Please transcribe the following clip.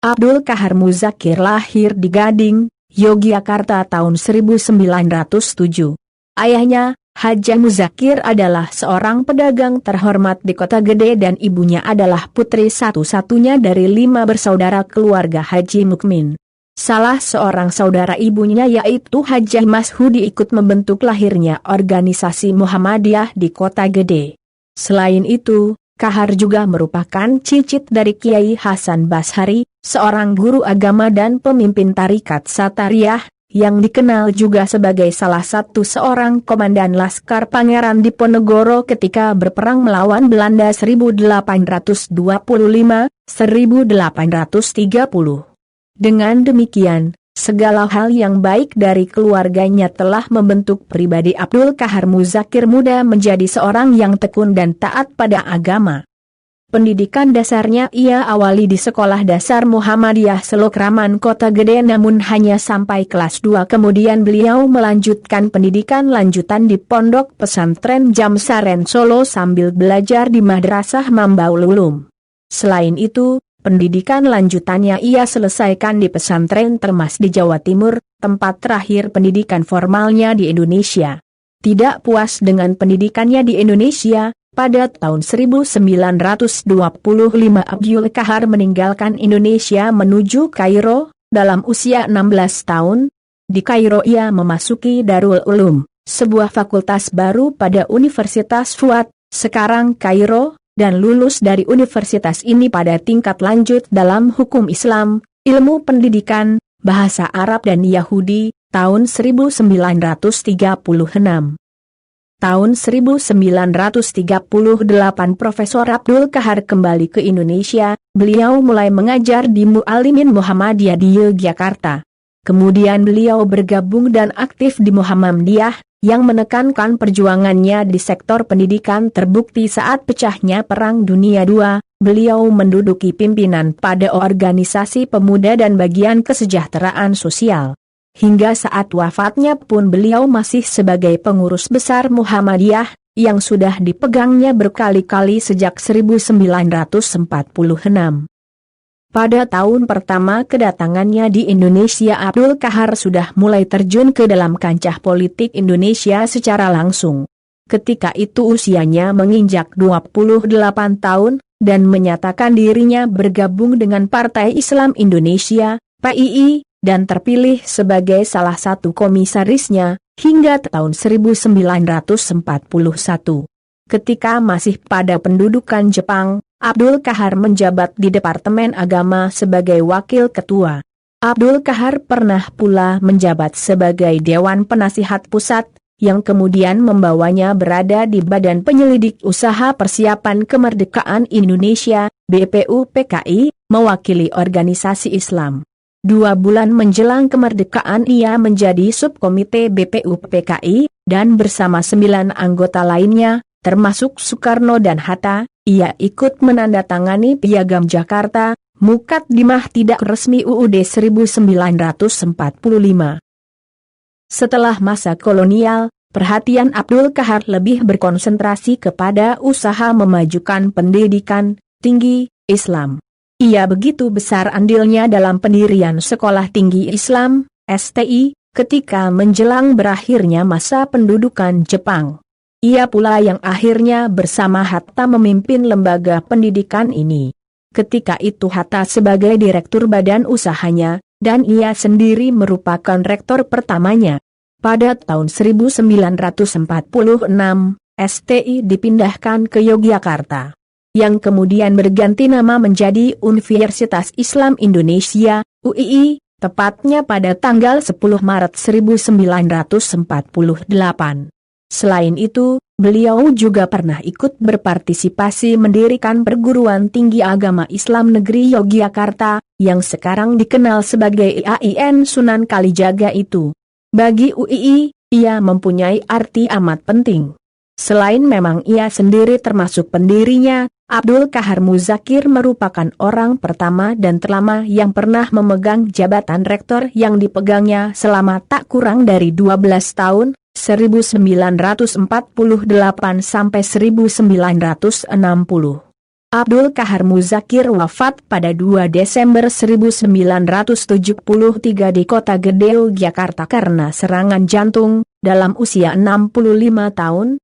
Abdul Qahar Muzakir lahir di Gading, Yogyakarta tahun 1907. Ayahnya, Haji Muzakir adalah seorang pedagang terhormat di Kota Gede dan ibunya adalah putri satu-satunya dari 5 bersaudara keluarga Haji Mukmin. Salah seorang saudara ibunya yaitu Haji Mashudi ikut membentuk lahirnya organisasi Muhammadiyah di Kota Gede. Selain itu, Qahar juga merupakan cicit dari Kiai Hasan Bashari, seorang guru agama dan pemimpin tarikat Satariyah, yang dikenal juga sebagai salah satu seorang komandan Laskar Pangeran Diponegoro ketika berperang melawan Belanda 1825-1830. Dengan demikian, segala hal yang baik dari keluarganya telah membentuk pribadi Abdul Qahar Muzakir muda menjadi seorang yang tekun dan taat pada agama. Pendidikan dasarnya ia awali di Sekolah Dasar Muhammadiyah Selokraman Kota Gede namun hanya sampai kelas 2 kemudian beliau melanjutkan pendidikan lanjutan di Pondok Pesantren Jamsaren Solo sambil belajar di Madrasah Mambaul Ulum. Selain itu, pendidikan lanjutannya ia selesaikan di Pesantren Termas di Jawa Timur, tempat terakhir pendidikan formalnya di Indonesia. Tidak puas dengan pendidikannya di Indonesia, pada tahun 1925 Abdul Qahar meninggalkan Indonesia menuju Kairo, dalam usia 16 tahun. Di Kairo ia memasuki Darul Ulum, sebuah fakultas baru pada Universitas Fuad, sekarang Kairo, dan lulus dari universitas ini pada tingkat lanjut dalam hukum Islam, ilmu pendidikan, bahasa Arab dan Yahudi, tahun 1936. Tahun 1938 Profesor Abdul Qahar kembali ke Indonesia, beliau mulai mengajar di Mu'allimin Muhammadiyah di Yogyakarta. Kemudian beliau bergabung dan aktif di Muhammadiyah, yang menekankan perjuangannya di sektor pendidikan terbukti saat pecahnya Perang Dunia II, beliau menduduki pimpinan pada organisasi pemuda dan bagian kesejahteraan sosial. Hingga saat wafatnya pun beliau masih sebagai pengurus besar Muhammadiyah, yang sudah dipegangnya berkali-kali sejak 1946. Pada tahun pertama kedatangannya di Indonesia Abdul Qahar sudah mulai terjun ke dalam kancah politik Indonesia secara langsung. Ketika itu usianya menginjak 28 tahun, dan menyatakan dirinya bergabung dengan Partai Islam Indonesia, PII, dan terpilih sebagai salah satu komisarisnya, hingga tahun 1941. Ketika masih pada pendudukan Jepang, Abdul Qahar menjabat di Departemen Agama sebagai wakil ketua. Abdul Qahar pernah pula menjabat sebagai Dewan Penasihat Pusat, yang kemudian membawanya berada di Badan Penyelidik Usaha Persiapan Kemerdekaan Indonesia, BPUPKI, mewakili organisasi Islam. 2 bulan menjelang kemerdekaan ia menjadi subkomite BPUPKI, dan bersama 9 anggota lainnya, termasuk Soekarno dan Hatta, ia ikut menandatangani Piagam Jakarta, Muqaddimah Tidak Resmi UUD 1945. Setelah masa kolonial, perhatian Abdul Qahar lebih berkonsentrasi kepada usaha memajukan pendidikan tinggi Islam. Ia begitu besar andilnya dalam pendirian Sekolah Tinggi Islam, STI, ketika menjelang berakhirnya masa pendudukan Jepang. Ia pula yang akhirnya bersama Hatta memimpin lembaga pendidikan ini. Ketika itu Hatta sebagai direktur badan usahanya, dan ia sendiri merupakan rektor pertamanya. Pada tahun 1946, STI dipindahkan ke Yogyakarta, yang kemudian berganti nama menjadi Universitas Islam Indonesia, UII, tepatnya pada tanggal 10 Maret 1948. Selain itu, beliau juga pernah ikut berpartisipasi mendirikan Perguruan Tinggi Agama Islam Negeri Yogyakarta, yang sekarang dikenal sebagai IAIN Sunan Kalijaga itu. Bagi UII, ia mempunyai arti amat penting. Selain memang ia sendiri termasuk pendirinya, Abdul Qahar Muzakir merupakan orang pertama dan terlama yang pernah memegang jabatan rektor yang dipegangnya selama tak kurang dari 12 tahun, 1948 sampai 1960. Abdul Kahar Muzakir wafat pada 2 Desember 1973 di Kota Gede, Yogyakarta karena serangan jantung, dalam usia 65 tahun.